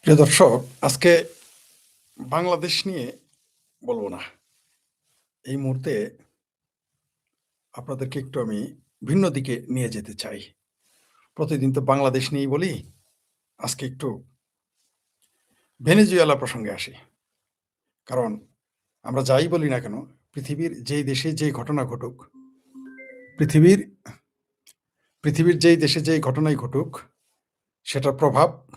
প্রিয় দর্শক, আজকে বাংলাদেশ নিয়ে বলব না। এই মুহূর্তে আপনাদেরকে একটু আমি ভিন্ন দিকে নিয়ে যেতে চাই। প্রতিদিন তো বাংলাদেশ নিয়েই বলি। আজকে একটু ভেনেজুয়েলা প্রসঙ্গে আসি। কারণ আমরা যাই বলি না কেন, পৃথিবীর যেই দেশে যেই ঘটনা ঘটুক, পৃথিবীর পৃথিবীর যেই দেশে যেই ঘটনাই ঘটুক, সেটার প্রভাব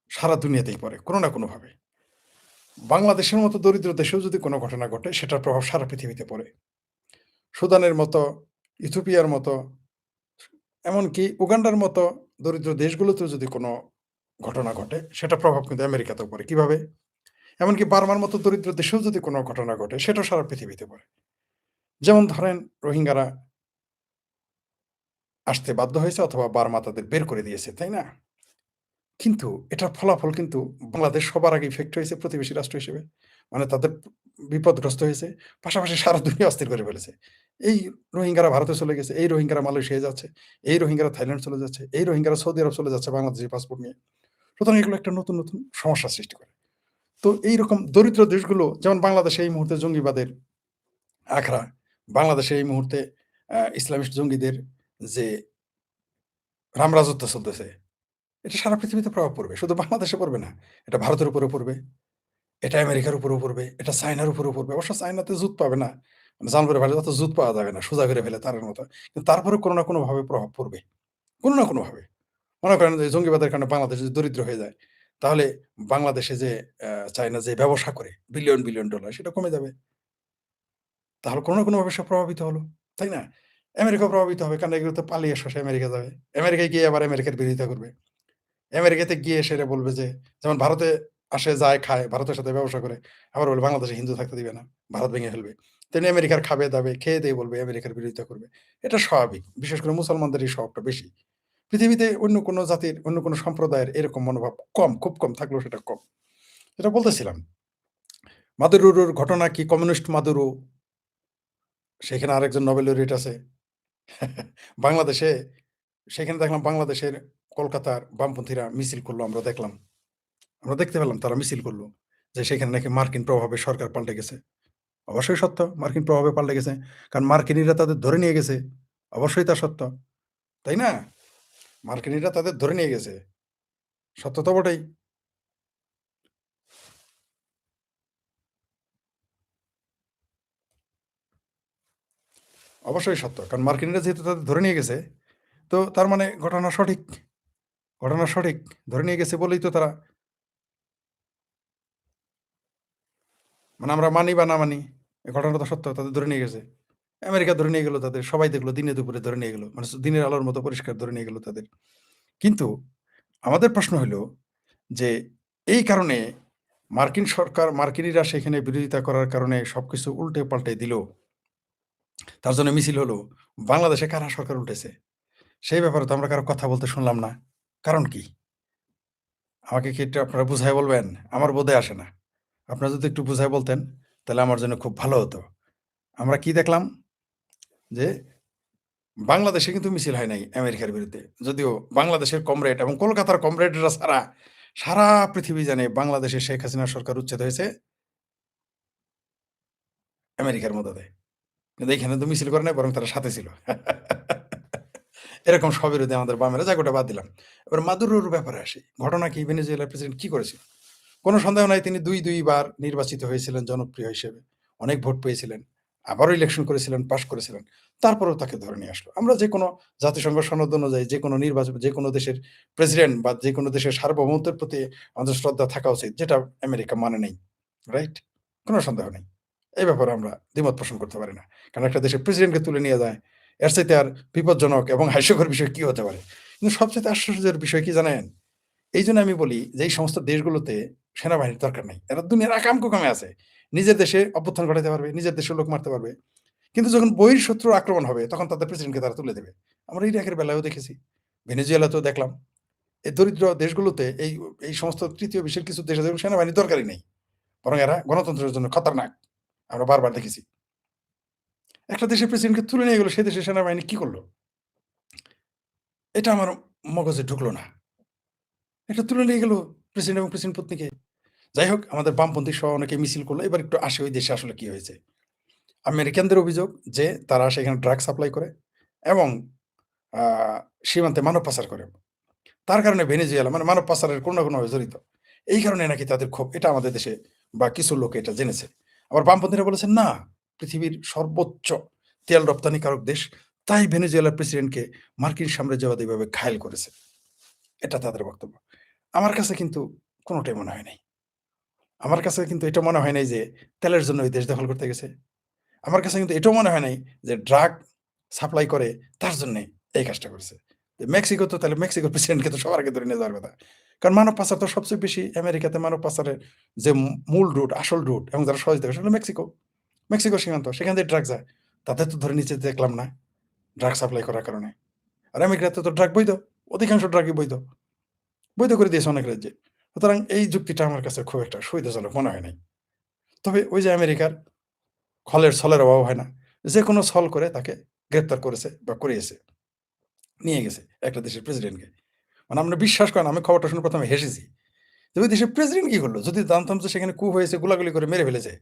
সারা দুনিয়াতেই পড়ে কোনো না কোনোভাবে। বাংলাদেশের মতো দরিদ্র দেশেও যদি কোনো ঘটনা ঘটে, সেটার প্রভাব সারা পৃথিবীতে পড়ে। সুদানের মতো, ইথিওপিয়ার মতো, এমনকি উগান্ডার মতো দরিদ্র দেশগুলোতেও যদি কোনো ঘটনা ঘটে, সেটার প্রভাব কিন্তু আমেরিকাতেও পড়ে। কিভাবে? এমনকি বার্মার মতো দরিদ্র দেশেও যদি কোনো ঘটনা ঘটে, সেটাও সারা পৃথিবীতে পড়ে। যেমন ধরেন রোহিঙ্গারা আসতে বাধ্য হয়েছে অথবা বার্মা তাদের বের করে দিয়েছে, তাই না? কিন্তু এটার ফলাফল কিন্তু বাংলাদেশ সবার আগে ইফেক্ট হয়েছে প্রতিবেশী রাষ্ট্র হিসেবে। মানে তাদের বিপদগ্রস্ত হয়েছে। পাশাপাশি সারা দুনিয়া অস্থির করে ফেলেছে। এই রোহিঙ্গারা ভারতে চলে গেছে, এই রোহিঙ্গারা মালয়েশিয়ায় যাচ্ছে, এই রোহিঙ্গারা থাইল্যান্ড চলে যাচ্ছে, এই রোহিঙ্গারা সৌদি আরব চলে যাচ্ছে বাংলাদেশী পাসপোর্ট নিয়ে। সুতরাং এগুলো একটা নতুন, নতুন সমস্যার সৃষ্টি করে। তো এইরকম দরিদ্র দেশগুলো যেমন বাংলাদেশে এই মুহূর্তে জঙ্গিবাদের আখড়া, বাংলাদেশে এই মুহূর্তে ইসলামিস্ট জঙ্গিদের যে রামরাজত্ব চলতেছে, এটা সারা পৃথিবীতে প্রভাব পড়বে। শুধু বাংলাদেশে পড়বে না। এটা ভারতের উপরেও পড়বে, এটা আমেরিকার উপরেও পড়বে, এটা চায়নার উপরেও পড়বে। অবশ্য চায়নাতে জুত পাবে না। মানে জানোয়ারের ভাষায় অত জুত পাওয়া যাবে না। সোজা করে ফেলে তারের মতো। কিন্তু তারপরেও কোনো না কোনোভাবে প্রভাব পড়বে। কোনো না কোনোভাবে। মনে করেন যে জঙ্গিবাদের কারণে বাংলাদেশ যদি দরিদ্র হয়ে যায়, তাহলে বাংলাদেশে যে চায়না যে ব্যবসা করে বিলিয়ন, বিলিয়ন ডলার সেটা কমে যাবে। তাহলে কোনো না কোনোভাবে সে প্রভাবিত হলো। তাই না? আমেরিকাও প্রভাবিত হবে। কারণ এগুলো তো পালিয়ে শসে আমেরিকা যাবে। আমেরিকায় গিয়ে আবার আমেরিকার বিরোধিতা করবে। আমেরিকাতে গিয়ে সেরে বলবে যে যেমন ভারতে আসে, যায়, খায়, ভারতের সাথে ব্যবসা করে। আবার বলবে বাংলাদেশে হিন্দু থাকতে দিবে না। ভারত ভেঙে ফেলবে। তেমনি আমেরিকার খাবে-দাবে, খেয়ে-দেয়ে বলবে আমেরিকার বিরোধিতা করবে। এটা স্বাভাবিক। বিশেষ করে মুসলমানদের এই স্বভাবটা বেশি। পৃথিবীতে অন্য কোনো জাতির, অন্য কোনো সম্প্রদায়ের এরকম মনোভাব কম, খুব কম থাকলেও সেটা কম। যেটা বলতেছিলাম, মাদুরোর ঘটনা কি কমিউনিস্ট মাদুরো, সেখানে আরেকজন নোবেল লরিয়েট আছে। বাংলাদেশে সেখানে দেখলাম বাংলাদেশের কলকাতার বামপন্থীরা মিছিল করলো আমরা দেখলাম। আমরা দেখতে পেলাম তারা মিছিল করল। যে সেখানে নাকি মার্কিন প্রভাবে সরকার পাল্টে গেছে। অবশ্যই সত্য মার্কিন প্রভাবে পাল্টে গেছে। কারণ মার্কিনিরা তাদের ধরে নিয়ে গেছে। অবশ্যই তা সত্য। তাই না? মার্কিনিরা তাদের ধরে নিয়ে গেছে। সত্য তো বটেই। অবশ্যই সত্য। কারণ মার্কিনিরা যেহেতু তাদের ধরে নিয়ে গেছে, তো তার মানে ঘটনা সঠিক। ঘটনা সঠিক। ধরে নিয়ে গেছে বলেই তো তারা মানে আমরা মানি বা না মানি, এই ঘটনাটা তো সত্য। তাদের ধরে নিয়ে গেছে। আমেরিকা ধরে নিয়ে গেল তাদের। সবাই দেখল দিনে দুপুরে ধরে নিয়ে গেল। মানে দিনের আলোর মতো পরিষ্কার ধরে নিয়ে গেল তাদের। কিন্তু আমাদের প্রশ্ন হইল যে এই কারণে মার্কিন সরকার, মার্কিনিরা সেখানে বিরোধিতা করার কারণে সবকিছু উল্টে পাল্টে দিল। তার জন্য মিছিল হলো। বাংলাদেশে কারা সরকার উল্টেছে? সেই ব্যাপারে তো আমরা কারো কথা বলতে শুনলাম না। কারণ কি? আমাকে কি একটু আপনারা বুঝায় বলবেন? আমার বোধে আসে না। আপনারা যদি একটু বুঝায় বলতেন, তাহলে আমার জন্য খুব ভালো হতো। আমরা কি দেখলাম? যে বাংলাদেশে কিন্তু মিছিল হয় নাই আমেরিকার বিরুদ্ধে। যদিও বাংলাদেশের কমরেড এবং কলকাতার কমরেডরা ছাড়া সারা পৃথিবী জানে বাংলাদেশে শেখ হাসিনার সরকার উচ্ছেদ হয়েছে আমেরিকার মদদে। কিন্তু এইখানে তো মিছিল করে নাই, বরং তারা সাথে ছিল। এরকম স্ববিরোধী আমাদের বামেরা, যাক ওটা বাদ দিলাম। এবার মাদুরোর ব্যাপারে আসি। ঘটনা কি, ভেনেজুয়েলার প্রেসিডেন্ট কি করেছিল? কোনো সন্দেহ নাই তিনি ২ বার নির্বাচিত হয়েছিলেন জনপ্রিয় হিসেবে। অনেক ভোট পেয়েছিলেন। আবারও ইলেকশন করেছিলেন, পাস করেছিলেন। তারপরেও তাকে ধরে নিয়ে আসলো। আমরা যেকোনো জাতিসংঘ সনদ অনুযায়ী যেকোনো নির্বাচন, যেকোনো দেশের প্রেসিডেন্ট বা যেকোনো দেশের সার্বভৌমত্বের প্রতি আমাদের শ্রদ্ধা থাকা উচিত। যেটা আমেরিকা মানে নেই। রাইট? কোনো সন্দেহ নেই। এই ব্যাপারে আমরা দ্বিমত পোষণ করতে পারি না। কারণ একটা দেশের প্রেসিডেন্টকে তুলে নিয়ে যায়, এর চাইতে আর বিপজ্জনক এবং হাস্যকর বিষয় কি হতে পারে? কিন্তু সবচাইতে আশ্চর্যের বিষয় কি জানেন? এইজন্য আমি বলি যে এই সমস্ত দেশগুলোতে সেনাবাহিনীর দরকার নাই। এরা দুনিয়ার আকাম-কুকামে আছে। নিজের দেশে অভ্যুত্থান ঘটাইতে পারবে, নিজের দেশের লোক মারতে পারবে। কিন্তু যখন বহিঃশত্রুর আক্রমণ হবে তখন তাদের প্রেসিডেন্টকে তারা তুলে দেবে। আমরা ইরাকের বেলায়ও দেখেছি। ভেনেজুয়েলাতেও দেখলাম। এই দরিদ্র দেশগুলোতে এই সমস্ত তৃতীয় বিশ্বের কিছু দেশে দেখুন সেনাবাহিনীর দরকারই নেই। বরং এরা গণতন্ত্রের জন্য খতরনাক। আমরা বারবার দেখেছি। একটা দেশের প্রেসিডেন্টকে তুলে নিয়ে গেল, সে দেশের সেনাবাহিনী কি করল? এটা আমার মগজে ঢুকলো না। এটা তুলে নিয়ে গেল প্রেসিডেন্ট এবং প্রেসিডেন্ট পত্নীকে। যাই হোক আমাদের বামপন্থী সহ অনেকে মিছিল করলো। এবার একটু আসি ওই দেশে আসলে কি হয়েছে। আমেরিকানদের অভিযোগ যে তারা সেখানে ড্রাগ সাপ্লাই করে এবং আ সীমান্তে মানব পাচার করে। তার কারণে ভেনেজুয়েলা মানে মানব পাচারের কোনো না কোনোভাবে জড়িত। এই কারণে নাকি তাদের ক্ষোভ। এটা আমাদের দেশে বা কিছু লোক এটা জেনেছে। আবার বামপন্থীরা বলেছেন, "না, পৃথিবীর সর্বোচ্চ তেল রপ্তানিকারক দেশ। তাই ভেনেজুয়েলার প্রেসিডেন্টকে মার্কিন সাম্রাজ্যবাদী এভাবে ঘায়েল করেছে।" এটা তাদের বক্তব্য। আমার কাছে কিন্তু কোনটাই মনে হয় নাই। আমার কাছে কিন্তু এটা মনে হয় নাই যে তেলের জন্য ওই দেশ দখল করতে গেছে। আমার কাছে কিন্তু এটাও মনে হয় নাই যে ড্রাগ সাপ্লাই করে তার জন্যে এই কাজটা করছে। মেক্সিকো তো তাহলে মেক্সিকোর প্রেসিডেন্টকে তো সবার আগে ধরে নিয়ে যাওয়ার কথা। কারণ মানব পাচার তো সবচেয়ে বেশি আমেরিকাতে মানব পাচারের যে মূল রুট, আসল রুট এবং যারা সহযোগিতা করে সেটা হলো মেক্সিকো। মেক্সিকো সীমান্ত সেখান দিয়ে ড্রাগ যায়। তাদের তো ধরে নিচে দেখলাম না ড্রাগ সাপ্লাই করার কারণে। আর আমেরিকাতে তো ড্রাগ বৈধ। অধিকাংশ ড্রাগই বৈধ। বৈধ করে দিয়েছে অনেক রাজ্যে। সুতরাং এই যুক্তিটা আমার কাছে খুব একটা সুবিধাজনক মনে হয় নাই। তবে ওই যে আমেরিকার খলের ছলের অভাব হয় না। যেকোনো ছল করে তাকে গ্রেপ্তার করেছে বা করিয়েছে। নিয়ে গেছে একটা দেশের প্রেসিডেন্টকে। মানে আপনি বিশ্বাস করেন আমি খবরটা শুনে ১ম এ হেসেছি। যে ওই দেশের প্রেসিডেন্ট কি করলো? যদি জানতাম যে সেখানে ক্যু হয়েছে গোলাগুলি করে মেরে ফেলেছে।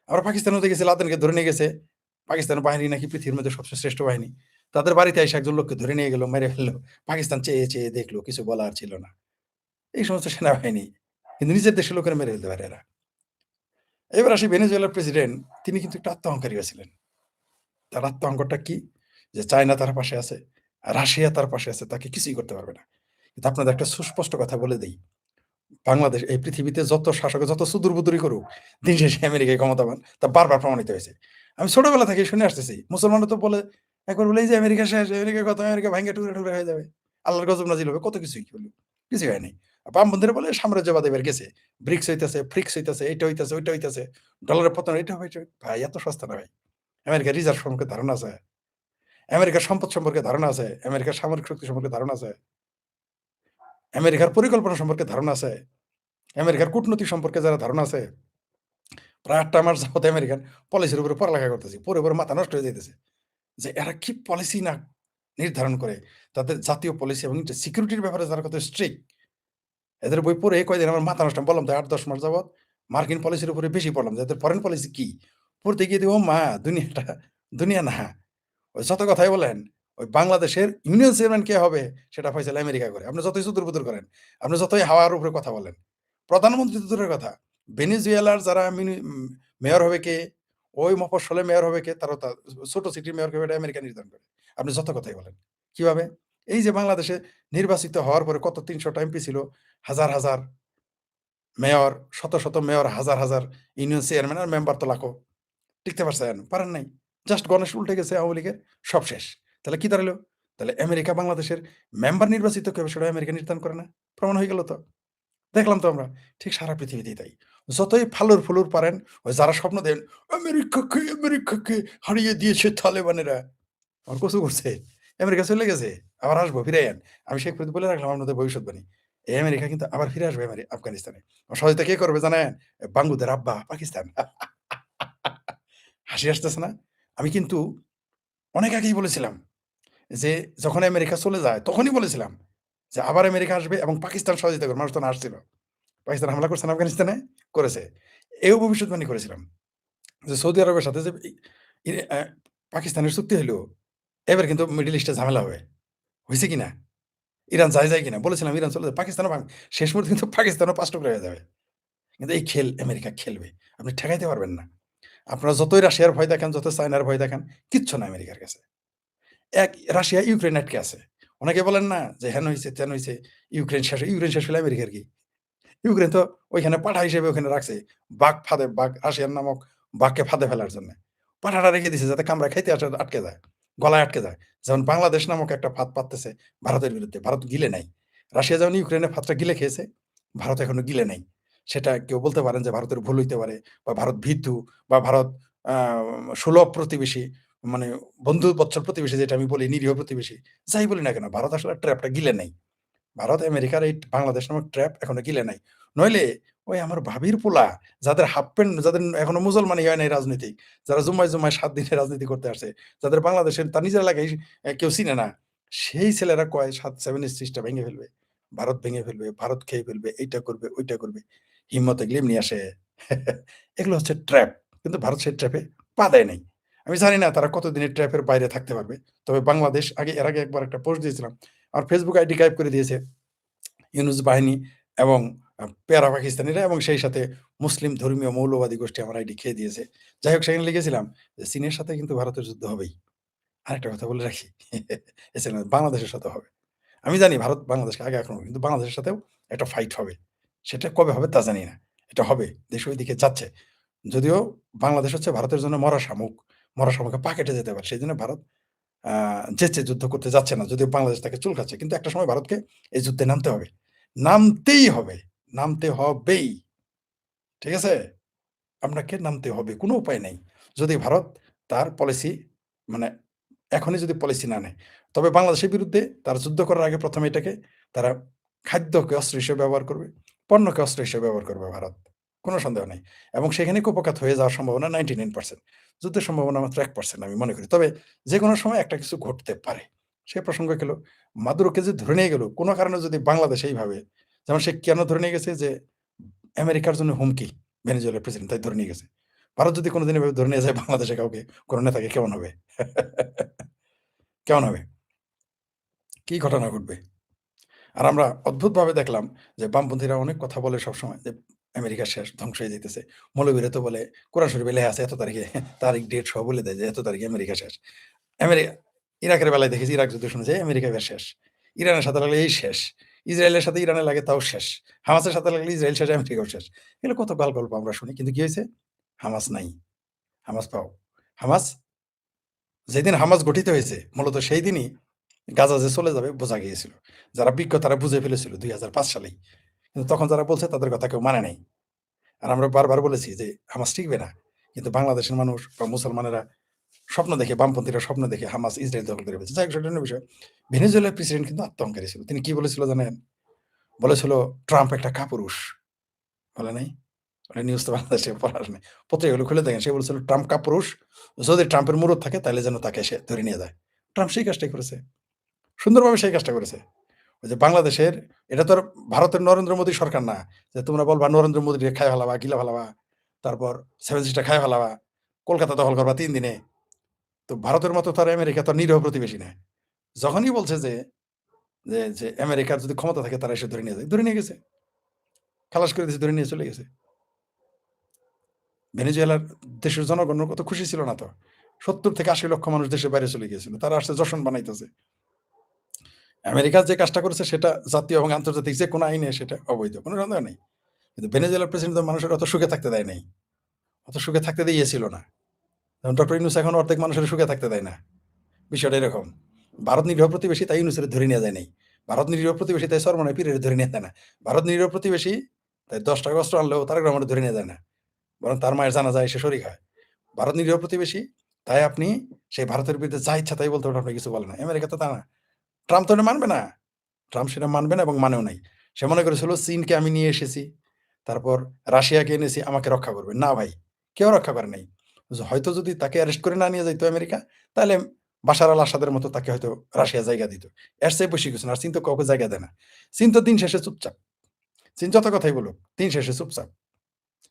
আমরা পাকিস্তানেও দেখেছি লাদেনকে ধরে নিয়ে গেছে। পাকিস্তানের বাহিনী নাকি পৃথিবীর মধ্যে সবচেয়ে শ্রেষ্ঠ বাহিনী। তাদের বাড়িতে এসে একজন লোককে ধরে নিয়ে গেল, মেরে ফেলল। পাকিস্তান চেয়ে, চেয়ে দেখলো কিছু বলার ছিল না। এই সমস্ত সেনাবাহিনী। কিন্তু নিজের দেশের লোকেরা মেরে ফেলতে পারে এরা। এবার আসি ভেনেজুয়েলার প্রেসিডেন্ট তিনি কিন্তু একটু আত্মঅহংকারীও ছিলেন। তার আত্মঅহংকারটা কি? যে চায়না তার পাশে আছে, রাশিয়া তার পাশে আছে, তাকে কিছুই করতে পারবে না। কিন্তু আপনাদের একটা সুস্পষ্ট কথা বলে দেই। বাংলাদেশ এই পৃথিবীতে যত শাসক যত সুদূর-বুদুরি করুক, দিন শেষে আমেরিকাই ক্ষমতাবান। তা বারবার প্রমাণিত হয়েছে। আমি ছোটবেলা থেকেই শুনে আসতেছি। মুসলমানরা তো বলে একবার বলে এই যে আমেরিকা শেষ, আমেরিকা কত আমেরিকা ভাইঙ্গা টুকরা-টুকরা হয়ে যাবে। আল্লাহর গজব নাজিল হবে। কত কিছুই হলো। কিছুই হয় নাই। বামপন্থীরা বলে সাম্রাজ্যবাদ এবার গেছে। ব্রিক্স হইতেছে, ফ্রিক্স হইতেছে, এইটা হইতেছে, ওইটা হইতেছে। ডলারের পতন এটা হবে, এটা হবে। ভাই এত সস্তা না ভাই। আমেরিকার রিজার্ভ সম্পর্কে ধারণা আছে? আমেরিকার সম্পদ সম্পর্কে ধারণা আছে? আমেরিকার সামরিক শক্তি সম্পর্কে ধারণা আছে? আমেরিকার পরিকল্পনা সম্পর্কে ধারণা আছে? আমেরিকার কূটনৈতিক সম্পর্কে যারা ধারণা আছে, প্রায় ৮ টা মাস যাবত আমেরিকান পলিসির উপরে পড়ালেখা করতেছি। পড়ে মাথা নষ্ট হয়ে যাইতেছে। যে এরা কি পলিসি না নির্ধারণ করে। তাদের জাতীয় পলিসি এবং সিকিউরিটির ব্যাপারে যারা কত স্ট্রিক্ট। এদের বই পড়ে কয়দিন আমার মাথা নষ্ট। আমি বললাম তো ৮-১০ মাস যাবৎ মার্কিন পলিসির উপরে বেশি পড়লাম যে এদের ফরেন পলিসি কি? পড়তে গিয়ে দেখি ও মা! দুনিয়াটা দুনিয়া না। ওই যত কথাই বলেন, ওই বাংলাদেশের ইউনিয়ন চেয়ারম্যান কে হবে সেটা ফয়সালা আমেরিকা করে। আপনি যতই চুতুর-পুতুর করেন, আপনি যতই হাওয়ার উপরে কথা বলেন। প্রধানমন্ত্রী তো দূরের কথা। ভেনেজুয়েলার যারা মেয়র হবে কে, ওই মফস্বলে মেয়র হবে কে, তারাও ছোট সিটির মেয়র কে হবে এটা আমেরিকা নির্ধারণ করে। আপনি যত কথাই বলেন। কিভাবে? এই যে বাংলাদেশে নির্বাচিত হওয়ার পরে কত ৩০০ টা এমপি ছিল, হাজার, হাজার মেয়র, শত, শত মেয়র, হাজার, হাজার ইউনিয়ন চেয়ারম্যান আর মেম্বার তো লাখো। টিকতে পারছেন? পারেন নাই। জাস্ট গণেশ উল্টে গেছে আওয়ামী লীগের, সব শেষ। তাহলে কি দাঁড়াইলো? তাহলে আমেরিকা বাংলাদেশের মেম্বার নির্বাচিত কে হবে সেটাও আমেরিকা নির্ধারণ করে না। প্রমাণ হয়ে গেল তো। দেখলাম তো আমরা। ঠিক সারা পৃথিবীতেই তাই। যতই ফালুর-ফুলুর পারেন, ওই যারা স্বপ্ন দেন, আমেরিকাকে হারিয়ে দিয়েছে তালেবানেরা। আমার কসু করছে। আমেরিকা চলে গেছে। আবার আসবো ফিরাইয়েন। আমি শেখ ফরিদ বলে রাখলাম আপনাদের ভবিষ্যৎবাণী। এই আমেরিকা কিন্তু আবার ফিরে আসবে আফগানিস্তানে। সহায়তা কে করবে জানেন? বাঙ্গুদের আব্বা পাকিস্তান। হাসি আসতেছে না? আমি কিন্তু অনেক আগেই বলেছিলাম যে, যখন আমেরিকা চলে যায় তখনই বলেছিলাম যে, আবার আমেরিকা আসবে এবং পাকিস্তান সহযোগিতা করবে। মানুষ তখন হাসছিল। পাকিস্তান হামলা করছে না আফগানিস্তানে? করেছে। এও ভবিষ্যৎবাণী করেছিলাম যে, সৌদি আরবের সাথে যে ই ই অ্যা পাকিস্তানের চুক্তি হইল, এবার কিন্তু মিডল ইস্টে ঝামেলা হবে। হইছে কিনা? ইরান যায় কিনা? বলেছিলাম ইরান চলে যাবে। পাকিস্তানও শেষ মুহূর্তে কিন্তু পাকিস্তানও ৫ টুকরা হয়ে যাবে। কিন্তু এই খেল আমেরিকা খেলবে। আপনি ঠেকাইতে পারবেন না। আপনারা যতই রাশিয়ার ভয় দেখান, যত চায়নার ভয় দেখান, কিচ্ছু না আমেরিকার কাছে। রাশিয়া ইউক্রেন আটকে আছে। অনেকে বলেন না যে হেন হইছে, তেন হইছে, ইউক্রেন শেষ হলে আমেরিকার কি? ইউক্রেন তো ওইখানে পাঠা হিসেবে ওখানে রাখছে। বাঘ রাশিয়ান নামক বাঘকে ফাঁদে ফেলার জন্যে। পাঠাটা রেখে দিছে যাতে কামড়ায় খাইতে আসে আটকে যায়। গলায় আটকে যায়। যেমন বাংলাদেশ নামক একটা ফাঁদ পাততেছে ভারতের বিরুদ্ধে। ভারত গিলে নাই। রাশিয়া যেমন ইউক্রেনের ফাঁদটা গিলে খেয়েছে, ভারত এখনো গিলে নাই। সেটা কেউ বলতে পারেন যে ভারতের ভুল হইতে পারে বা ভারত ভীতু বা ভারত আ সুলভ প্রতিবেশী মানে বন্ধুবৎসল প্রতিবেশী যেটা আমি বলি নিরীহ প্রতিবেশী। যাই বলি না কেন ভারত আসলে ট্র্যাপটা গিলে নাই। ভারত আমেরিকার এই বাংলাদেশ নামক ট্র্যাপ এখনো গিলে নাই। নইলে ওই আমার ভাবির পোলা যাদের হাফ প্যান্ট যাদের এখনো মুসলমানই হয় নাই রাজনীতিক, যারা জুম্মায় ৭ দিনে রাজনীতি করতে আসে, যাদের বাংলাদেশের তার নিজের এলাকায় কেউ চিনে না, সেই ছেলেরা কয় ৭ 7 এর সিস্টেম ভেঙে ফেলবে। ভারত ভেঙে ফেলবে, ভারত খেয়ে ফেলবে, এইটা করবে, ওইটা করবে। হিম্মত এগুলো এমনি আসে। এগুলো হচ্ছে ট্র্যাপ। কিন্তু ভারত সেই ট্র্যাপে পা দেয় নাই। আমি জানি না তারা কতদিন এই ট্র্যাপের বাইরে থাকতে পারবে। তবে বাংলাদেশ এর আগে একবার একটা পোস্ট দিয়েছিলাম। আমার Facebook আইডি গায়েব করে দিয়েছে ইউনূস বাহিনী এবং প্যারা পাকিস্তানিরা এবং সেই সাথে মুসলিম ধর্মীয় মৌলবাদী গোষ্ঠী আমার আইডি খেয়ে দিয়েছে। যাই হোক সেখানে লিখেছিলাম যে চীনের সাথে কিন্তু ভারতের যুদ্ধ হবেই। আরেকটা কথা বলে রাখি। এছাড়া বাংলাদেশের সাথেও হবে। আমি জানি ভারত বাংলাদেশকে আগে আক্রমণ কিন্তু বাংলাদেশের সাথেও একটা ফাইট হবে। সেটা কবে হবে তা জানি না। এটা হবে। দেশ ওইদিকে যাচ্ছে। যদিও বাংলাদেশ হচ্ছে ভারতের জন্য মরা শামুক। মরা শামুকে পা কেটে যেতে পারে। সেজন্য ভারত আ যেচে যুদ্ধ করতে যাচ্ছে না। যদিও বাংলাদেশ তাকে চুলকাচ্ছে। কিন্তু একটা সময় ভারতকে এই যুদ্ধে নামতে হবে। নামতেই হবে। নামতে হবেই। ঠিক আছে? আপনাকে নামতে হবে। কোনো উপায় নাই। যদি ভারত তার পলিসি মানে এখনই যদি পলিসি না নেয়। তবে বাংলাদেশের বিরুদ্ধে তারা যুদ্ধ করার আগে ১ম এটাকে তারা খাদ্যকে অস্ত্র হিসেবে ব্যবহার করবে। পণ্যকে অস্ত্র হিসেবে ব্যবহার করবে ভারত। কোনো সন্দেহ নাই। এবং সেখানে কুপোকাত হয়ে যাওয়ার সম্ভাবনা 99% যুদ্ধের সম্ভাবনা মাত্র 1% আমি মনে করি। তবে যেকোনো সময় একটা কিছু ঘটতে পারে। সে প্রসঙ্গ গেল। মাদুরোকে যে ধরে নিয়ে গেল, কোনো কারণে যদি বাংলাদেশ এইভাবে যেমন সে কেন ধরে নিয়ে গেছে যে আমেরিকার জন্য হুমকি ভেনেজুয়েলার প্রেসিডেন্ট তাই ধরে নিয়ে গেছে। ভারত যদি কোনদিন এভাবে ধরে নিয়ে যায় বাংলাদেশে কাউকে, কোন নেতাকে কেমন হবে? কেমন হবে? কি ঘটনা ঘটবে? আর আমরা অদ্ভুতভাবে দেখলাম যে বামপন্থীরা অনেক কথা বলে সবসময় যে আমেরিকা শেষ, ধ্বংস হয়ে যাইতেছে। মৌলবীরা তো বলে কোরআন শরীফে লেখা আছে এত তারিখে তারিখ ডেট সহ বলে দেয় যে এত তারিখে আমেরিকা শেষ। আমেরি ইরাকের বেলায় দেখেছি ইরাক যুদ্ধ শুনেছি আমেরিকা এবার শেষ। ইরানের সাথে লাগলে এই শেষ। ইসরায়েলের সাথে ইরানের লাগে তাও শেষ। হামাসের সাথে লাগলে ইসরায়েল শেষ, আমেরিকাও শেষ। এগুলো কত গল্প আমরা শুনি। কিন্তু কি হয়েছে? হামাস নাই। হামাস পাও। হামাস যেদিন হামাস গঠিত হয়েছে মূলত সেই দিনই গাজা যে চলে যাবে বোঝা গিয়েছিল। যারা বিজ্ঞ তারা বুঝে ফেলেছিল ২০০৫ সালেই। কিন্তু তখন যারা বলছে তাদের কথা কেউ মানে নাই। আর আমরা বারবার বলেছি যে হামাস টিকবে না। কিন্তু বাংলাদেশের মানুষ বা মুসলমানেরা স্বপ্ন দেখে বামপন্থীরা স্বপ্ন দেখে হামাস ইসরায়েল দখল করে ফেলছে। যাই হোক সেটা অন্য বিষয়। ভেনেজুয়েলার প্রেসিডেন্ট কিন্তু আত্মহংকারী ছিল। তিনি কি বলেছিল জানেন? বলেছিল ট্রাম্প একটা কাপুরুষ। বলে নাই? ওটা নিউজ তো বাংলাদেশে পড়ার নাই। পত্রিকাগুলো খুলে দেখেন। সে বলেছিল ট্রাম্প কাপুরুষ। যদি ট্রাম্পের মুরুদ থাকে তাইলে যেন তাকে সে ধরে নিয়ে যায়। ট্রাম্প সেই কাজটাই করেছে। সুন্দরভাবে সেই কাজটা করেছে। ওই যে বাংলাদেশের এটা তো আর ভারতের নরেন্দ্র মোদী সরকার না। যে তোমরা বলবা নরেন্দ্র মোদীরে খাইয়া ফেলাবা, গিলা ফেলাবা। তারপর সেভেন সিস্টার খাইয়া ফেলাবা। কলকাতা দখল করবা ৩ দিনে। তো ভারতের মতো তো আর আমেরিকা তো আর নিরীহ প্রতিবেশী না। যখনই বলছে যে আমেরিকার যদি ক্ষমতা থাকে তারা এসে ধরে নিয়ে যায়। ধরে নিয়ে গেছে। খালাস করে দিয়েছে, ধরে নিয়ে চলে গেছে। ভেনেজুয়েলার দেশের জনগণ কত খুশি ছিল না তো। ৭০ থেকে ৮০ লক্ষ মানুষ দেশের বাইরে চলে গিয়েছিল। তারা আসছে যশন বানাইতেছে। আমেরিকা যে কাজটা করেছে সেটা জাতীয় এবং আন্তর্জাতিক যেকোনো আইনে সেটা অবৈধ। কোন সন্দেহ নেই। কিন্তু ভেনেজুয়েলার প্রেসিডেন্ট তো মানুষের অত সুখে থাকতে দেয় নাই। অত সুখে থাকতে দিয়েছিল না। যেমন ডক্টর ইউনূস এখন অর্ধেক মানুষের সুখে থাকতে দেয় না। বিষয়টা এরকম। ভারত নিরীহ প্রতিবেশী তাই ইউনূসের ধরে নেয়া যায় নাই। ভারত নিরীহ প্রতিবেশী তাই চরমনাই পীরের ধরে নেয়া যায় না। ভারত নিরীহ প্রতিবেশী তাই ১০ টাকা অস্ত্র আনলেও তারেক রহমানের ধরে নেয়া যায় না। বরং তার মায়ের জানাজায় এসে শরিক হয়। ভারত নিরীহ প্রতিবেশী তাই আপনি সেই ভারতের বিরুদ্ধে যা ইচ্ছা তাই বলতে পারেন আপনি কিছু বলে না। আমেরিকা তো তা না। ট্রাম্প তো এটা মানবে না। ট্রাম্প সেটা মানবে না এবং মানেও নাই। সে মনে করেছিল চীনকে আমি নিয়ে এসেছি। তারপর রাশিয়াকে এনেছি আমাকে রক্ষা করবে। না ভাই, কেউ রক্ষা করে নাই। হয়তো যদি তাকে অ্যারেস্ট করে না নিয়ে যাইত আমেরিকা, তাহলে বাশার আল আসাদের মতো তাকে হয়তো রাশিয়া জায়গা দিত। এর চেয়ে বেশি কিছু না। আর চীন তো কাউকে জায়গা দেয় না। চীন তো দিন শেষে চুপচাপ। চীন যত কথাই বলুক, দিন শেষে চুপচাপ।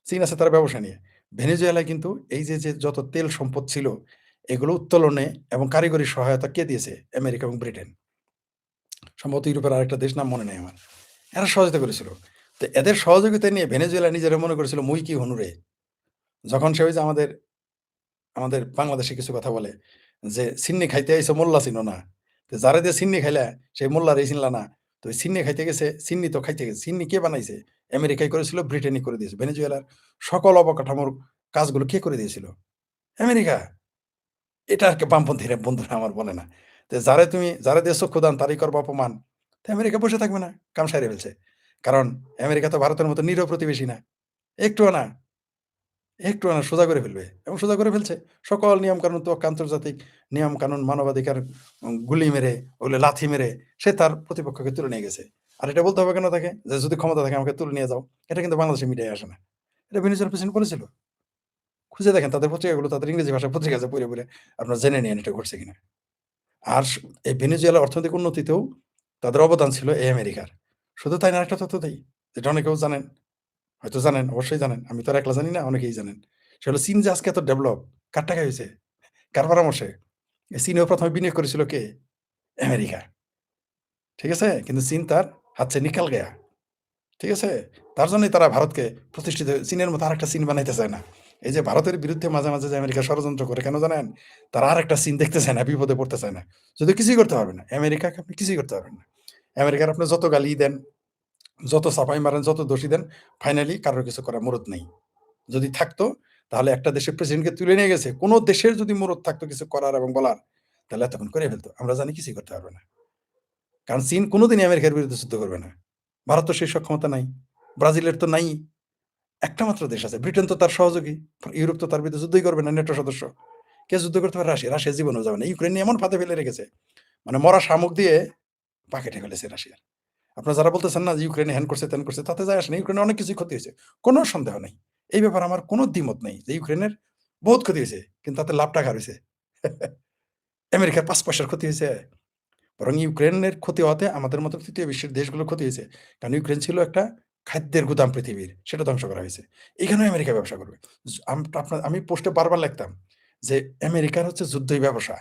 চীন আছে তার ব্যবসা নিয়ে। ভেনেজুয়েলায় কিন্তু এই যে যত তেল সম্পদ ছিল, এগুলো উত্তোলনে এবং কারিগরি সহায়তা কে দিয়েছে? আমেরিকা এবং ব্রিটেন। সম্ভবত ইউরোপের আরেকটা দেশ নাম মনে নেই আমার। এরা সহযোগিতা করেছিল। তো এদের সহযোগিতা নিয়ে ভেনেজুয়েলা নিজেরা মনে করেছিল মুই কি হনুরে। যখন সে ওই যে আমাদের বাংলাদেশে কিছু কথা বলে যে, "সিন্নি খাইতে আইছো মোল্লা চিনো না।" তো যারে দিয়ে সিন্নি খাইলা সেই মোল্লারেই চিনলা না। তো ওই সিন্নি খাইতে গেছে, সিন্নি তো খাইতে গেছে। সিন্নি কে বানাইছে? আমেরিকাই করেছিল, ব্রিটেনই করে দিয়েছে। ভেনেজুয়েলার সকল অবকাঠামোর কাজগুলো কে করে দিয়েছিল? আমেরিকা। এটা আর বামপন্থীরা বন্ধুরা আমার বলে না। তো যারে দিয়ে চক্ষুদান তারই করবা অপমান। তো আমেরিকা বসে থাকবে না। কাম সাইরা ফেলছে। কারণ আমেরিকা তো ভারতের মতো নিরীহ প্রতিবেশী না। একটুও না। একটুও না সোজা করে ফেলবে এবং সোজা করে ফেলছে। সকল নিয়মকানুন তোয়াক্কা আন্তর্জাতিক নিয়মকানুন, মানবাধিকার গুলি মেরে, ওগুলো লাথি মেরে সে তার প্রতিপক্ষকে তুলে নিয়ে গেছে। আর এটা বলতে হবে কেন তাকে? যে যদি ক্ষমতা থাকে আমাকে তুলে নিয়ে যাও। এটা কিন্তু বাংলাদেশের মিডিয়ায় আসে না। এটা ভেনেজুয়েলার প্রেসিডেন্ট বলেছিল। খুঁজে দেখেন তাদের পত্রিকাগুলো, তাদের ইংরেজি ভাষার পত্রিকা আছে পড়ে আপনারা জেনে নিয়েন এটা ঘটছে কিনা। আর এই ভেনেজুয়েলার অর্থনৈতিক উন্নতিতেও তাদের অবদান ছিল এই আমেরিকার। শুধু তাই না, আরেকটা তথ্য দেই, যেটা অনেকেও জানেন, হয়তো জানেন, অবশ্যই জানেন। আমি তো আর একলা জানি না, অনেকেই জানেন। সেটা হলো চীন যে আজকে এত ডেভেলপ, কার টাকায় হইছে? কার পরামর্শে? চীনেও ১ম এ বিনিয়োগ করেছিল কে? আমেরিকা। ঠিক আছে? কিন্তু চীন তার হাত সে নিকাল গয়া। ঠিক আছে? তার জন্যই তারা ভারতকে প্রতিষ্ঠিত চীনের মতো আরেকটা চীন বানাইতে চায় না। এই যে ভারতের বিরুদ্ধে মাঝে, মাঝে যে আমেরিকা ষড়যন্ত্র করে কেন জানেন? তারা আরেকটা চীন দেখতে চায় না, বিপদে পড়তে চায় না। যদিও কিছুই করতে পারবে না। আমেরিকাকে আপনি কিছুই করতে পারবেন না। আমেরিকার আপনি যত গালি দেন, যত চাপাই মারেন, যত দোষী দেন, ফাইনালি কারোর কিছু করার মুরুদ নেই। যদি থাকতো তাহলে একটা দেশের প্রেসিডেন্টকে তুলে নিয়ে গেছে। কোন দেশের যদি মুরুদ থাকতো কিছু করার এবং বলার, তাহলে এতক্ষণ করে ফেলত। আমরা জানি কিছুই করতে পারবে না। কারণ চীন কোনদিনই আমেরিকার বিরুদ্ধে যুদ্ধ করবে না। ভারত তো সেই সক্ষমতা নাই। ব্রাজিলের তো নাই। একটা মাত্র দেশ আছে। ব্রিটেন তো তার সহযোগী। ইউরোপ তো তার বিরুদ্ধে যুদ্ধই করবে না, নেটো সদস্য। কে যুদ্ধ করতে পারে? রাশিয়া। রাশিয়া জীবনেও যাবে না। ইউক্রেন নিয়ে এমন ফাঁদে ফেলে রেখেছে। মানে মরা শামুক দিয়ে পা কেটে ফেলেছে রাশিয়ার। আপনারা যারা বলতেছেন না যে ইউক্রেনে হ্যান করছে, ত্যান করছে, তাতে যায় আসে না। ইউক্রেনের অনেক কিছুই ক্ষতি হয়েছে। কোন সন্দেহ নাই। এই ব্যাপারে আমার কোন দ্বিমত নেই যে ইউক্রেনের বহুত ক্ষতি হয়েছে। কিন্তু তাতে লাভটা কার হইছে? আমেরিকার ৫ পয়সার ক্ষতি হয়েছে। বরং ইউক্রেনের ক্ষতি হওয়াতে আমাদের মতো ৩য় বিশ্বের দেশগুলোর ক্ষতি হয়েছে। কারণ ইউক্রেন ছিল একটা খাদ্যের গুদাম পৃথিবীর। সেটা ধ্বংস করা হয়েছে। এখানেও আমেরিকা ব্যবসা করবে। আমি পোস্টে বারবার লিখতাম যে আমেরিকার হচ্ছে যুদ্ধই ব্যবসা।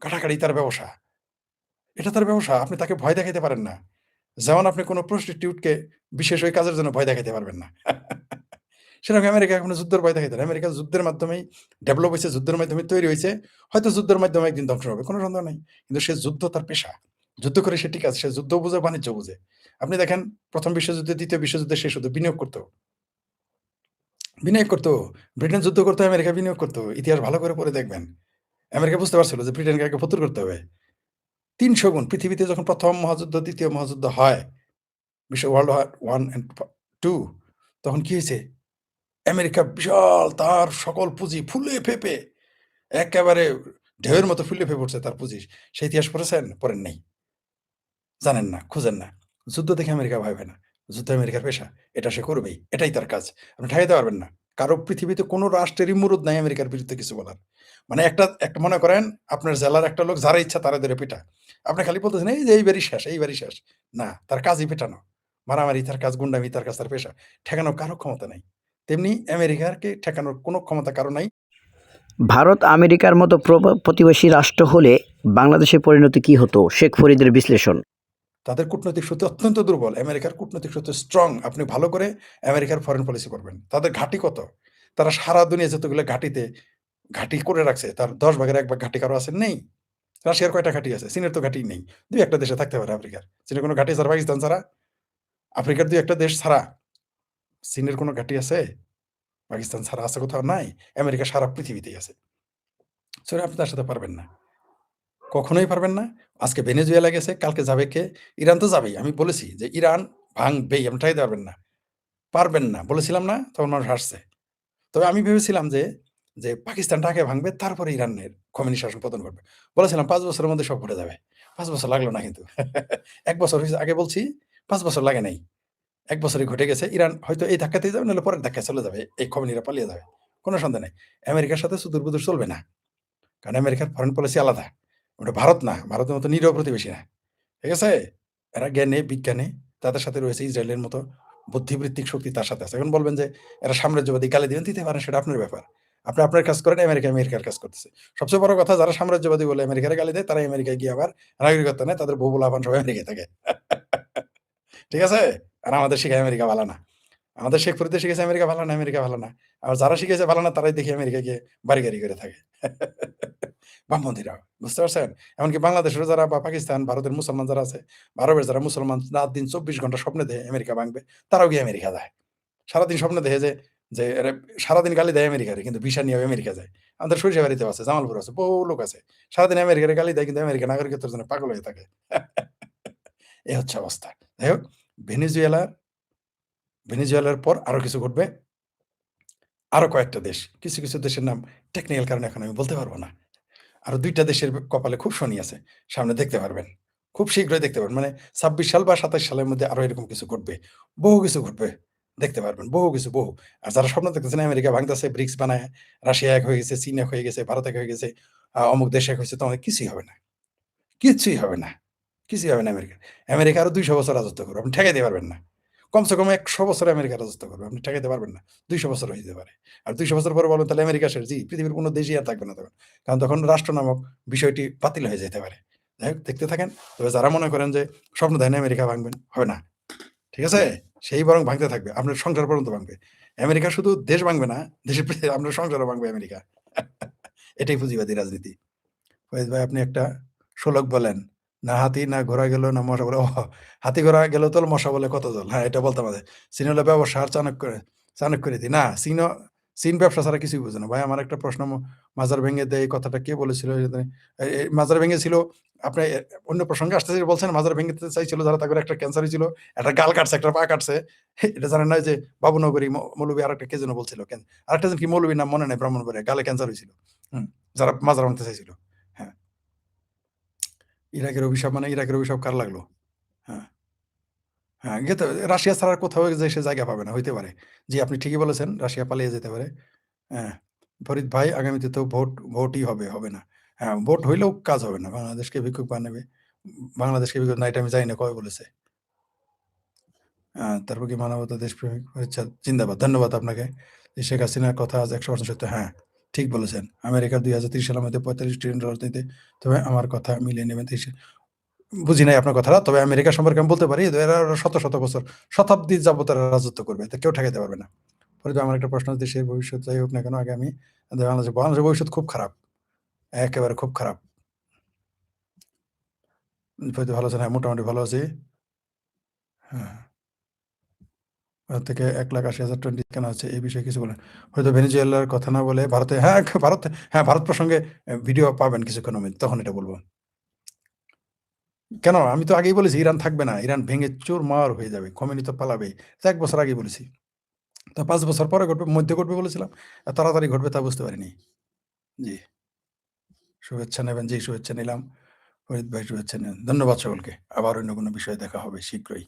কাটাকাটি তার ব্যবসা। এটা তার ব্যবসা। আপনি তাকে ভয় দেখাইতে পারেন না। যেমন আপনি কোন প্রস্টিটিউটকে বিশেষ ওই কাজের জন্য ভয় দেখাইতে পারবেন না। সেরকম আমেরিকা এখনো যুদ্ধের ভয় দেখাইতে না। আমেরিকা যুদ্ধের মাধ্যমেই ডেভেলপ হইছে, যুদ্ধের মাধ্যমে তৈরি হইছে। হয়তো যুদ্ধের মাধ্যমে একদিন ধ্বংস হবে। কোন সন্দেহ নাই। কিন্তু সে যুদ্ধ তার পেশা। যুদ্ধ করে সে ঠিক আছে। সে যুদ্ধও বুঝে, বাণিজ্য বুঝে। আপনি দেখেন ১ম বিশ্বযুদ্ধে, ২য় বিশ্বযুদ্ধে সে শুধু বিনিয়োগ করত। বিনিয়োগ করত। ব্রিটেন যুদ্ধ করত, আমেরিকা বিনিয়োগ করত। ইতিহাস ভালো করে পড়ে দেখবেন। আমেরিকা বুঝতে পারছিল যে ব্রিটেনকে আগে ফতুর করতে হবে। ৩০০ গুণ পৃথিবীতে যখন ১ম মহাযুদ্ধ, ২য় মহাযুদ্ধ হয়, বিশ্ব ওয়ার্ল্ড ওয়ার 1 অ্যান্ড 2, তখন কি হয়েছে? আমেরিকা বিশাল তার সকল পুঁজি ফুলে ফেঁপে একেবারে ঢেউয়ের মতো ফুলে ফেঁপে উঠছে তার পুঁজি। সেই ইতিহাস পড়েছেন? পড়েন নাই। জানেন না, খুঁজেন না। যুদ্ধ দেখে আমেরিকা ভয় পায় না। যুদ্ধ আমেরিকার পেশা। এটা সে করবেই। এটাই তার কাজ। আপনি ঠেকাইতে পারবেন না। কারো পৃথিবীতে কোন রাষ্ট্রেরই মুরুদ নাই আমেরিকার বিরুদ্ধে কিছু বলার। মানে একটা মনে করেন আপনার জেলার একটা লোক যারা ইচ্ছা তারা ধরে পিটা। আপনি খালি বলতেছেন, "এই যে এইবারই শেষ, এইবারই শেষ।" না, তার কাজই পেটানো। মারামারি তার কাজ, গুন্ডামি তার কাজ, তার পেশা। ঠেকানোর কারো ক্ষমতা নাই। তেমনি আমেরিকাকে ঠেকানোর কোন ক্ষমতা কারো নাই। ভারত আমেরিকার মতো প্রতিবেশী রাষ্ট্র হলে বাংলাদেশের পরিণতি কি হতো? শেখ ফরিদের বিশ্লেষণ। তাদের কূটনৈতিক শক্তি অত্যন্ত দুর্বল। আমেরিকার কূটনৈতিক শক্তি স্ট্রং। আপনি ভালো করে আমেরিকার ফরেন পলিসি পড়বেন। তাদের ঘাঁটি কত? তারা সারা দুনিয়ায় যতগুলো ঘাঁটিতে ঘাঁটি করে রাখছে, তার ১০ ভাগের ১ ভাগ ঘাঁটি কারো আছে? নেই। রাশিয়ার কয়টা ঘাঁটি আছে? চীনের তো ঘাঁটিই নেই। ২-১ টা দেশে থাকতে পারে আফ্রিকার। চীনের কোনো ঘাঁটি ছাড়া, পাকিস্তান ছাড়া, আফ্রিকার ২-১ টা দেশ ছাড়া চীনের কোনো ঘাঁটি আছে? পাকিস্তান ছাড়া আছে কোথাও? নাই। আমেরিকা সারা পৃথিবীতেই আছে। সো আপনি তার সাথে পারবেন না। কখনোই পারবেন না। আজকে ভেনেজুয়েলা গেছে, কালকে যাবে কে? ইরান তো যাবেই। আমি বলেছি যে ইরান ভাঙবেই। আপনি ঠেকাইতে পারবেন না। পারবেন না। বলেছিলাম না? তখন মানুষ হাসছে। তবে আমি ভেবেছিলাম যে পাকিস্তানটা আগে ভাঙবে, তারপরে ইরানের খোমেনি শাসন পতন করবে। বলেছিলাম ৫ বছরের মধ্যে সব ঘটে যাবে। ৫ বছর লাগলো না কিন্তু। ১ বছর হইছে, আগে বলছি ৫ বছর লাগে নাই। ১ বছরে ঘটে গেছে। ইরান হয়তো এই ধাক্কাতেই যাবে, নাহলে পরের ধাক্কায় চলে যাবে। এই খোমেনিরা পালিয়ে যাবে। কোন সন্দেহ নাই। আমেরিকার সাথে সুদূর-বুদূর চলবে না। কারণ আমেরিকার ফরেন পলিসি আলাদা। ওটা ভারত না। ভারতের মতো নিরীহ প্রতিবেশী না। ঠিক আছে? এরা জ্ঞানে, বিজ্ঞানে তাদের সাথে রয়েছে ইসরায়েলের মতো বুদ্ধিবৃত্তিক শক্তি তার সাথে আছে। এখন বলবেন যে এরা সাম্রাজ্যবাদী, গালি দিবেন, দিতে পারেন, সেটা আপনার ব্যাপার। আপনি আপনার কাজ করেন, আমেরিকা আমেরিকার কাজ করতেছে। সবচেয়ে বড় কথা, যারা সাম্রাজ্যবাদী বলে আমেরিকারে গালি দেয়, তারা আমেরিকায় গিয়ে আবার নাগরিকত্ব নেয়। তাদের বউ পোলাপান সবাই আমেরিকায় থাকে। ঠিক আছে? আর আমাদের শিখায় আমেরিকা ভালো না। আমাদের শেখ ফরিদে শিখেছে আমেরিকা ভালো না, আমেরিকা ভালো না। আর যারা শিখেছে ভালো না, তারাই দেখি আমেরিকা গিয়ে বাড়ি-গাড়ি করে থাকে। বামপন্থীরা। বুঝতে পারছেন? এমনকি বাংলাদেশেরও যারা বা পাকিস্তান, ভারতের মুসলমান যারা আছে, আরবের যারা মুসলমান রাত-দিন ২৪ ঘন্টা স্বপ্নে দেখে আমেরিকা ভাঙবে, তারাও গিয়ে আমেরিকা যায়। সারাদিন স্বপ্নে দেখে যে এরা সারাদিন গালি দেয় আমেরিকারে, কিন্তু ভিসা নিয়ে আমেরিকা যায়। আমাদের সরিষাবাড়িতেও আছে, জামালপুরে আছে, বহু লোক আছে। সারাদিন আমেরিকারে গালি দেয়, কিন্তু আমেরিকা নাগরিকত্বের জন্য পাগল হয়ে থাকে। এই হচ্ছে অবস্থা। যাই হোক, ভেনেজুয়েলার ভেনেজুয়েলার পর আরো কিছু ঘটবে। আরো কয়েকটা দেশ। কিছু, কিছু দেশের নাম টেকনিক্যাল কারণে এখন আমি বলতে পারব না। আরো ২ টা দেশের কপালে খুব শনি আছে। সামনে দেখতে পারবেন। খুব শীঘ্রই দেখতে পারবেন। মানে ২৬ সাল বা ২৭ সালের মধ্যে আরো এরকম কিছু ঘটবে। বহু কিছু ঘটবে। দেখতে পারবেন। বহু কিছু, বহু। আর যারা স্বপ্ন দেখতেছেন আমেরিকা ভাঙতেছে, ব্রিক্স বানায়, রাশিয়া এক হয়ে গেছে, চীন এক হয়ে গেছে, ভারত এক হয়ে গেছে, অমুক দেশ এক হয়েছে, তোমাদের কিছুই হবে না। কিচ্ছুই হবে না। কিছুই হবে না আমেরিকার। আমেরিকা আরো ২০০ বছর রাজত্ব করবে। আপনি ঠেকাইতে পারবেন না। কমসে কম ১০০ বছর আমেরিকা রাজত্ব করবে। আপনি ঠেকাইতে পারবেন না। ২০০ বছর হইতে পারে। আর ২০০ বছর পরে বলবেন তাহলে আমেরিকা শেষ। জি, পৃথিবীর কোন দেশই আর থাকবে না তখন। কারণ তখন রাষ্ট্র নামক বিষয়টি বাতিল হয়ে যেতে পারে। যাই হোক দেখতে থাকেন। তবে যারা মনে করেন যে স্বপ্ন দেখেন আমেরিকা ভাঙবেন, হবে না। ঠিক আছে? সেই বরং ভাঙতে থাকবে। আপনার সংসার পর্যন্ত ভাঙবে। আমেরিকা শুধু দেশ ভাঙবে না, দেশের আপনার সংসারও ভাঙবে আমেরিকা। এটাই পুঁজিবাদী রাজনীতি। ফয়েজ ভাই আপনি একটা শ্লোক বলেন। না হাতি না ঘোড়া গেল না মশা বলে হাতি ঘোড়া গেল তো মশা বলে কত জল। হ্যাঁ, এটা বলতাম আগে। চীন হলো ব্যবসা আর চাণক্য রীতি। না, চীন ব্যবসা ছাড়া কিছুই বুঝে না। ভাই আমার একটা প্রশ্ন মাজার ভেঙে দেয় এই কথাটা কে বলেছিল? মাজার ভেঙেছিল আপনি অন্য প্রসঙ্গে আসতে বলছেন মাজার ভেঙে চাইছিল যারা তাদের একটা ক্যান্সার হয়েছিল, একটা গাল কাটছে, একটা পা কাটছে। এটা জানেন না যে বাবুনগরী মৌলবী আরেকটা কে যেন বলছিল। আরেকটা জন কি মৌলবীর নাম মনে নাই ব্রাহ্মণবাড়িয়া গালে ক্যান্সার হয়েছিল। যারা মাজার ভাঙতে চাইছিল। হ্যাঁ। ইরাকের অভিশাপ কার লাগলো? হ্যাঁ, হ্যাঁ, গেতে রাশিয়া ছাড়া আর কোথাও যে সে জায়গা পাবে না, হইতে পারে। জি, আপনি ঠিকই বলেছেন, রাশিয়া পালিয়ে যেতে পারে। হ্যাঁ, ফরিদ ভাই আগামীতে তো ভোটই হবে না। হ্যাঁ, ভোট হইলেও কাজ হবে না। বাংলাদেশকে ভিক্ষুক বানাবে। বাংলাদেশকে ভিক্ষুক না, এটা আমি জানি না কবে বলেছে। তারপর কি মানবতা দেশপ্রেমিক আচ্ছা জিন্দাবাদ। ধন্যবাদ আপনাকে। যে শেখ হাসিনার কথা আজ ১০০% সত্য। হ্যাঁ, ঠিক বলেছেন। আমেরিকার ২০৩০ সালের মধ্যে $৪৫ ট্রিলিয়ন দিতে তবে আমার কথা মিলিয়ে নেবেন। বুঝি নাই আপনার কথাটা। তবে আমেরিকা সম্পর্কে আমি বলতে পারি এরা শত, শত বছর, শতাব্দী যাবত এরা রাজত্ব করবে। এতে কেউ ঠেকাইতে পারবে না। পরে আমার একটা প্রশ্ন দেশের ভবিষ্যৎ যাই হোক না কেন আগে আমি বাংলাদেশের ভবিষ্যৎ খুব খারাপ। একেবারে খুব খারাপ। হয়তো ভালো আছেন? হ্যাঁ, মোটামুটি ভালো আছি। হ্যাঁ, ভারত থেকে ১,৮০,০০০ টন কেনা হচ্ছে এই বিষয়ে কিছু বলেন। হয়তো ভেনেজুয়েলার কথা না বলে ভারতে ভারত প্রসঙ্গে ভিডিও পাবেন কিছুক্ষণের মধ্যে তখন এটা বলব। কেন? আমি তো আগেই বলেছি ইরান থাকবে না। ইরান ভেঙে চুরমার হয়ে যাবে। খোমেনি তো পালাবেই। ১ বছর আগেই বলেছি। তা ৫ বছর পরে ঘটবে, মধ্যে ঘটবে বলেছিলাম। তাড়াতাড়ি ঘটবে তা বুঝতে পারিনি। জি, শুভেচ্ছা নেবেন। জি, শুভেচ্ছা নিলাম। ফরিদ ভাই শুভেচ্ছা নেন। ধন্যবাদ সকলকে। আবার অন্য কোনো বিষয়ে দেখা হবে শীঘ্রই।